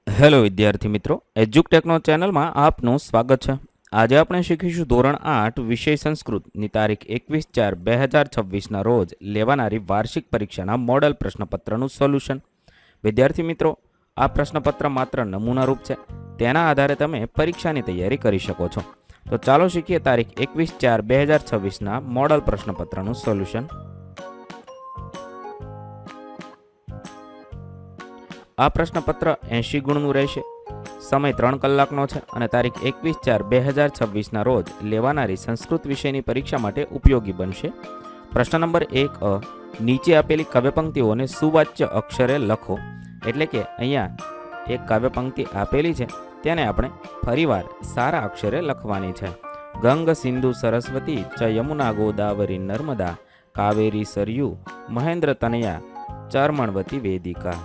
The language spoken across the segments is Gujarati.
હેલો વિદ્યાર્થી મિત્રો, એજ્યુકટેકનો ચેનલમાં આપનું સ્વાગત છે. આજે આપણે શીખીશું ધોરણ 8 વિષય સંસ્કૃતની તારીખ 21/4/2026ના રોજ લેવાનારી વાર્ષિક પરીક્ષાના મોડલ પ્રશ્નપત્રનું સોલ્યુશન. વિદ્યાર્થી મિત્રો, આ પ્રશ્નપત્ર માત્ર નમૂનારૂપ છે. તેના આધારે તમે પરીક્ષાની તૈયારી કરી શકો છો. તો ચાલો શીખીએ તારીખ 21/4/2026ના મોડલ પ્રશ્નપત્રનું સોલ્યુશન. આ પ્રશ્નપત્ર 80 ગુણનું રહેશે. સમય 3 કલાકનો છે અને તારીખ 21/4/2026ના રોજ લેવાનારી સંસ્કૃત વિષયની પરીક્ષા માટે ઉપયોગી બનશે. પ્રશ્ન નંબર 1 નીચે આપેલી કાવ્યપંક્તિઓને સુવાચ્ય અક્ષરે લખો. એટલે કે અહીંયા એક કાવ્યપંક્તિ આપેલી છે, તેને આપણે ફરીવાર સારા અક્ષરે લખવાની છે. ગંગ સિંધુ સરસ્વતી ચ યમુના ગોદાવરી નર્મદા કાવેરી સરયુ મહેન્દ્ર તનયા ચર્મણવતી વેદિકા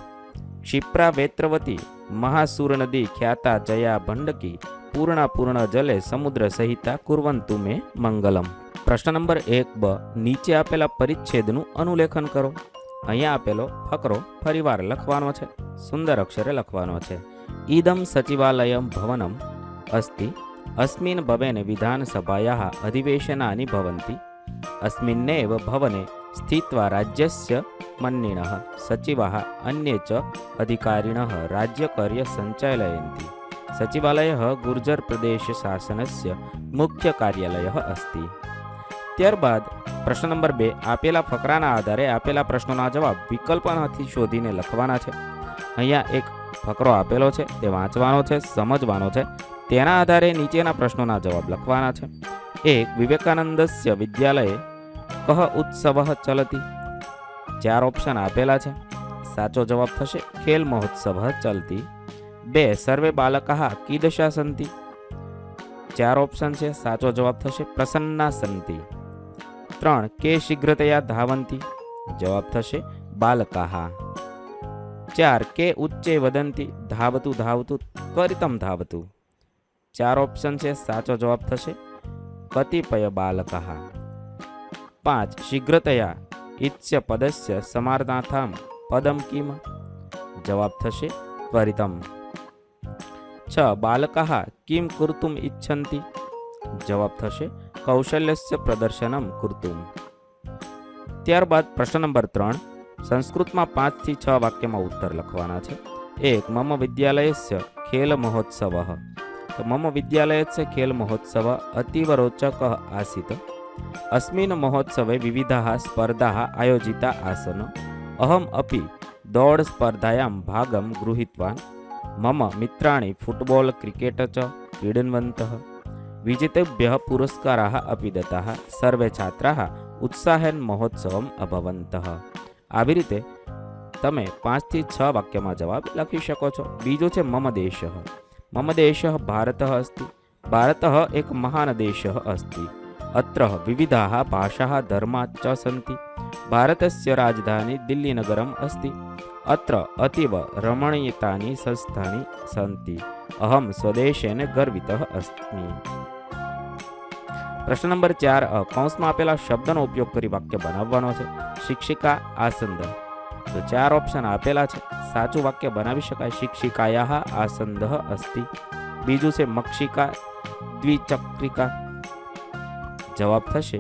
ક્ષિપ્રા વેત્રવતી મહાસુર નદી ખ્યાતા જયા ભંડકી પૂર્ણા પૂર્ણ જલે સમુદ્ર સહિતા કુર્વંતુ મે મંગલમ. પ્રશ્ન નંબર 1 નીચે આપેલા પરિચ્છેદનું અનુલેખન કરો. અહીંયા આપેલો ફકરો ફરીવાર લખવાનો છે, સુંદર અક્ષરે લખવાનો છે. ઈદમ સચિવાલયમ ભવનમ અસ્તિ અસ્મિન ભવેન વિધાનસભાયાઃ અધિવેશનાની ભવન્તિ અસ્મિન્નેવ ભવને સ્થિત્વા રાજ્યસ્ય મન્નિણઃ સચિવાઃ અન્યે ચ અધિકારિણઃ રાજ્યકાર્ય સંચાલયન્તિ. સચિવાલયઃ ગુર્જર પ્રદેશ શાસનસ્ય મુખ્ય કાર્યાલયઃ અસ્તિ. ત્યારબાદ પ્રશ્ન નંબર 2 આપેલા ફકરાના આધારે આપેલા પ્રશ્નોના જવાબ વિકલ્પોમાંથી શોધીને લખવાના છે. અહીંયા એક ફકરો આપેલો છે, તે વાંચવાનો છે, સમજવાનો છે. તેના આધારે નીચેના પ્રશ્નોના જવાબ લખવાના છે. 1 વિવેકાનંદસ્ય વિદ્યાલયે કહ ઉત્સવઃ ચલતી. 4 ઓપ્શન આપેલા છે. સાચો જવાબ થશે ખેલ મહોત્સવ ચલતી. 2 સર્વે બાલકાઃ કીદૃશા સંતિ. 4 ઓપ્શન છે. સાચો જવાબ થશે પ્રસન્ના સંતિ. 3 કે શીઘ્રતયા ધાવંતી. જવાબ થશે બાલકાઃ. 4 કે ઉચ્ચે વદંતી ધાવતુ ધાવતુ ત્વરિતમ ધાવતુ. 4 ઓપ્શન છે. સાચો જવાબ થશે કતિપય બાલકાઃ. 5 શીઘ્રતયા ઇત્સ્ય પદસ્ય સમાર્થાથમ પદમ કિમ. જવાબ થશે ત્વરિતમ. 6 બાલકાઃ કિમ કર્તુમ ઇચ્છન્તિ. જવાબ થશે કૌશલ્યસ્ય પ્રદર્શનમ કર્તુમ. ત્યારબાદ પ્રશ્ન નંબર 3 સંસ્કૃતમાં 5 થી 6 વાક્યમાં ઉત્તર લખવાના છે. 1 મમ વિદ્યાલયસ્ય ખેલ મહોત્સવ. તો મમ વિદ્યાલયસ્ય ખેલ મહોત્સવ અતીવ રોચક આસીત. अस्मिन् महोत्सवे विविधाः स्पर्धाः आयोजिता आसन्. अहम् अपि दौड स्पर्धायां भागं गृहीतवान्. मम मित्राणि फुट्बाल् क्रिकेट् च क्रीडन्वन्तः. विजेतेभ्यः पुरस्काराः अपि दत्ताः. सर्वे छात्राः उत्साहेन महोत्सवम् अभवन्तः. આવી રીતે તમે 5 થી 6 વાક્યમાં જવાબ લખી શકો છો. બીજો છે મમ દેશઃ. મમ દેશઃ ભારતઃ અસ્તિ. ભારતઃ એક મહાન દેશः अस्ति. अत्र विविधाः भाषाः धर्माः च सन्ति. भारतस्य राजधानी दिल्लीनगरम् अस्ति. अत्र अतीव रमणीयतानि संस्थानि सन्ति. अहं स्वदेशेन गर्वितः अस्मि. प्रश्न नंबर 4 કૌંસમાં આપેલા શબ્દનો ઉપયોગ કરી વાક્ય બનાવવાનો છે. શિક્ષિકા આસંદ. તો 4 ઓપ્શન આપેલા છે. સાચું વાક્ય બનાવી શકાય શિક્ષિકાયાः આસંદः अस्ति. બીજું છે મક્ષિકા દ્વિચક્રિકા. જવાબ થશે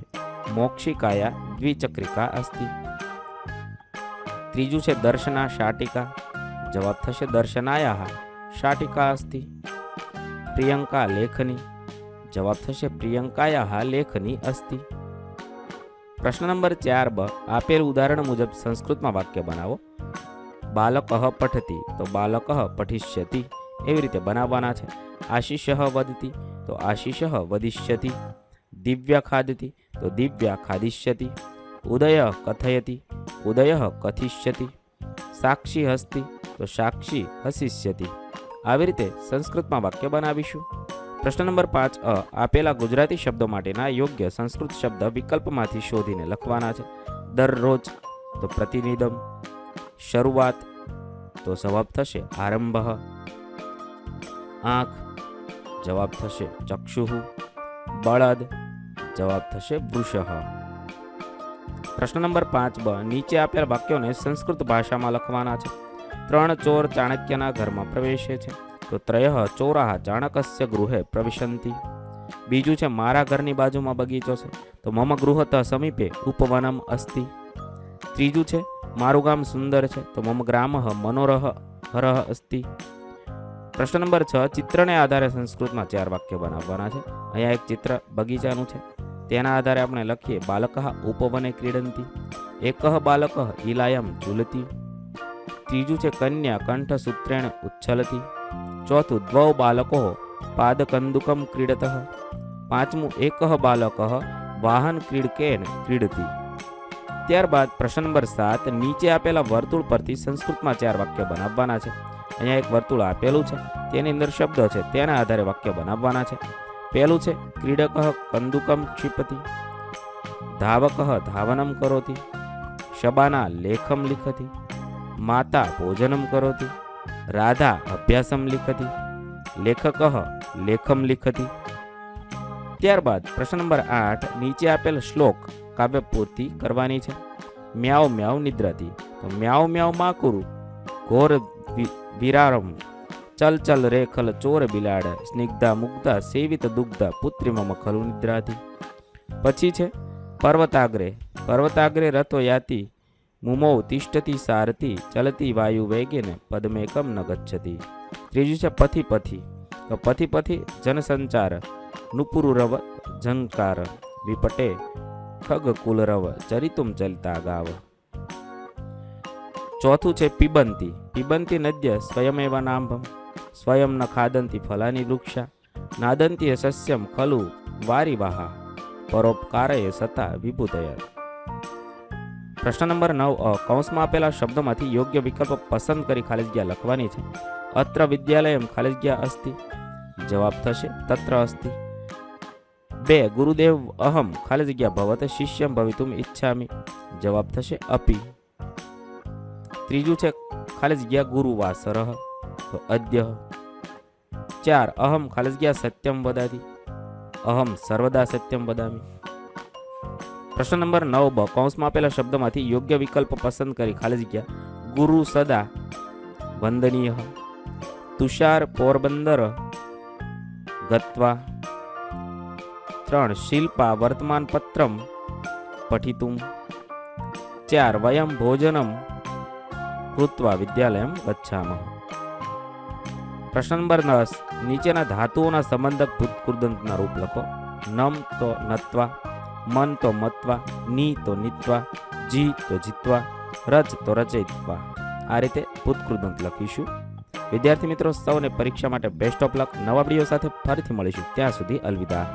મોક્ષિકાયા દ્વિચક્રિકા અસ્તિ. ત્રીજું છે દર્શના શાટિકા. જવાબ થશે દર્શનાયાः શાટિકા અસ્તિ. પ્રિયંકા લેખની. જવાબ થશે પ્રિયંકાયાः લેખની અસ્તિ. પ્રશ્ન નંબર 4 આપેલ ઉદાહરણ મુજબ સંસ્કૃતમાં વાક્ય બનાવો. બાલકઃ પઠતી. તો બાલકઃ પઠિષ્યતિ એવી રીતે બનાવવાના છે. આશિષઃ વદતિ. તો આશિષઃ વદિષ્યતિ. દિવ્યા ખાદતી. તો દિવ્યા ખાદિષ્યતિ. ઉદય કથયતિ. ઉદય કથિષ્યતિ. સાક્ષી હસ્તિ. તો સાક્ષી હસિષ્યતિ. આવી રીતે સંસ્કૃતમાં વાક્ય બનાવીશું. પ્રશ્ન નંબર 5 આપેલા ગુજરાતી શબ્દો માટેના યોગ્ય સંસ્કૃત શબ્દ વિકલ્પમાંથી શોધીને લખવાના છે. દરરોજ. તો પ્રતિનિધમ. શરૂઆત. તો જવાબ થશે આરંભ. આંખ. જવાબ થશે ચક્ષુઃ. બળદ. જવાબ થશે વૃષઃ. પ્રશ્ન નંબર 5 નીચે આપેલ વાક્યોને સંસ્કૃત ભાષામાં લખવાના છે. ત્રણ ચોર ચાણક્યના ઘરમાં પ્રવેશે છે. તો ત્રયઃ ચોરાહ ચાણકસ્ય ગૃહે પ્રવિશંતિ. બીજું છે મારા ઘરની બાજુમાં બગીચો છે, તો મમ ગૃહતઃ સમીપે ઉપવનમ અસ્તિ. ત્રીજું છે મારું ગામ સુંદર છે, તો મમ ગ્રામઃ મનોરહ હરહ અસ્તિ. પ્રશ્ન નંબર 6, ચિત્રને આધારે સંસ્કૃતમાં 4 વાક્ય બનાવવાના છે. અહીંયા એક ચિત્ર બગીચાનું છે, તેના આધારે આપણે લખીએ બાલકઃ ઉપવને ક્રીડંતી, એકઃ બાલકઃ ઇલાયમ ઝૂલતી. ત્રીજું છે કન્યા કંઠસૂત્રેણ ઉચ્છલતી. ચોથું દ્વૌ બાલકો પાદકંદુકમ ક્રીડતઃ. પાંચમું એકઃ બાલકઃ વાહન ક્રીડકેન ક્રીડતી. ત્યારબાદ પ્રશ્ન નંબર 7, નીચે આપેલા વર્તુળ પરથી સંસ્કૃતમાં 4 વાક્ય બનાવવાના છે. અહીંયા એક વર્તુળ આપેલું છે, તેની અંદર શબ્દો છે, તેના આધારે વાક્ય બનાવવાના છે. પહેલું છે ક્રીડકઃ કંદુકમ ક્ષિપતિ, ધાવકઃ ધાવનમ કરોતિ, શબાના લેખમ લિખતિ, માતા ભોજનમ કરોતિ, રાધા અભ્યાસમ લિખતિ, લેખકઃ લેખમ લિખતિ. ત્યારબાદ પ્રશ્ન નંબર 8, નીચે આપેલ શ્લોક કાવ્ય પૂર્તિ કરવાની છે. મ્યાઉ મ્યાઉ નિદ્રાતી, તો મ્યાઉ મ્યાઉ માકુરુ ઘોર વિરારમ, ચલ ચલ રે ખલ ચોર બિલાડ, સ્નિગ્ધા મુગ્ધા સેવિત દુગ્ધા પુત્રી મમ ખલુ નિદ્રાતી. પછી છે પર્વતાગ્રે, પર્વતાગ્રે રથો યાતિ, મુમૌ તિષ્ઠતી સારથી, ચલતી વાયુ વેગેન પદમેકમ ન ગચ્છતી. ત્રીજું છે પથી પથી, તો પથી પથી જનસંચાર, નુપુરુરવ ઝંકાર, વિપટે ખગ કુલરવ, ચરિતુમ ચલિતા ગાવ. ચોથું છે પિબંતી, પિબંતી નદ્ય સ્વયમેવ નાંભમ, સ્વયં ન ખાદંતી ફલાની વૃક્ષા, નાદંતી સસ્યમ ખલુ વારિવાહા, પરોપકારય સતા વિભૂતય. પ્રશ્ન નંબર 9, કૌંસમાં આપેલા શબ્દોમાંથી યોગ્ય વિકલ્પ પસંદ કરી ખાલી જગ્યા લખવાની છે. અત્ર વિદ્યાલયમ ખાલી જગ્યા અસ્તિ, જવાબ થશે તત્ર અસ્તિ. 2, ગુરુદેવ અહમ ખાલી જગ્યા ભવત શિષ્યમ ભવિતુમ ઈચ્છામિ, જવાબ થશે અપી. ત્રીજું છે ખાલી જગ્યા ગુરુવાસરઃ, તો અદ્ય. 4, અહમ ખાલી જગ્યા સત્યમ વદાતિ, અહમ સર્વદા સત્યમ વદામી. પ્રશ્ન નંબર 9, કૌંસમાં આપેલા શબ્દોમાંથી યોગ્ય વિકલ્પ પસંદ કરી ખાલી જગ્યા ગુરુ સદા વંદનીય, તુષાર પોરબંદર ગત્વા. 3, શિલ્પા વર્તમાન પત્રમ પઠિતુમ. 4, વયમ ભોજનમ કૃત્વા વિદ્યાલયમ ગચ્છામઃ. પ્રશ્ન નંબર 10, નીચેના ધાતુઓના સંબંધક ભૂતકૃદંતના રૂપ લખો. નમ તો નત્વા, મન તો મત્વા, ની તો નીત્વા, જી તો જીતવા, રચ તો રચયિત્વા. આ રીતે ભૂતકૃદંત લખીશું. વિદ્યાર્થી મિત્રો, સૌને પરીક્ષા માટે બેસ્ટ ઓફ લક. નવા વિડીયો સાથે ફરીથી મળીશું, ત્યાં સુધી અલવિદા.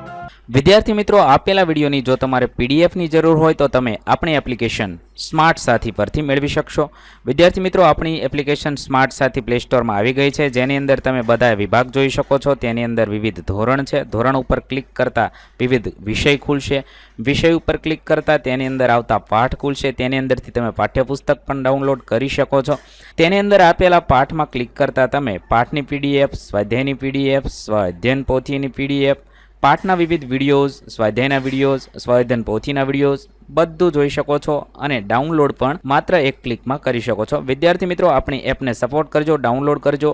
વિદ્યાર્થી મિત્રો, આપેલા વિડીયોની જો તમારે પીડીએફની જરૂર હોય તો તમે આપણી એપ્લિકેશન સ્માર્ટ સાથી પરથી મેળવી શકશો. વિદ્યાર્થી મિત્રો, આપણી એપ્લિકેશન સ્માર્ટ સાથી પ્લે સ્ટોરમાં આવી ગઈ છે, જેની અંદર તમે બધા વિભાગ જોઈ શકો છો. તેની અંદર વિવિધ ધોરણ છે. ધોરણ ઉપર ક્લિક કરતાં વિવિધ વિષય ખુલશે. વિષય ઉપર ક્લિક કરતાં તેની અંદર આવતા પાઠ ખુલશે. તેની અંદરથી તમે પાઠ્યપુસ્તક પણ ડાઉનલોડ કરી શકો છો. તેની અંદર આપેલા પાઠમાં ક્લિક કરતાં તમે પાઠની પીડીએફ, સ્વાધ્યાયની પીડીએફ, સ્વાધ્યાયન પોથીની પીડીએફ, પાઠના વિવિધ વિડીયોઝ, સ્વાધ્યાયના વિડીયોઝ, સ્વાધ્યાયન પોથીના વિડીયોઝ બધું જોઈ શકો છો અને ડાઉનલોડ પણ માત્ર એક ક્લિકમાં કરી શકો છો. વિદ્યાર્થી મિત્રો, આપણી એપને સપોર્ટ કરજો, ડાઉનલોડ કરજો.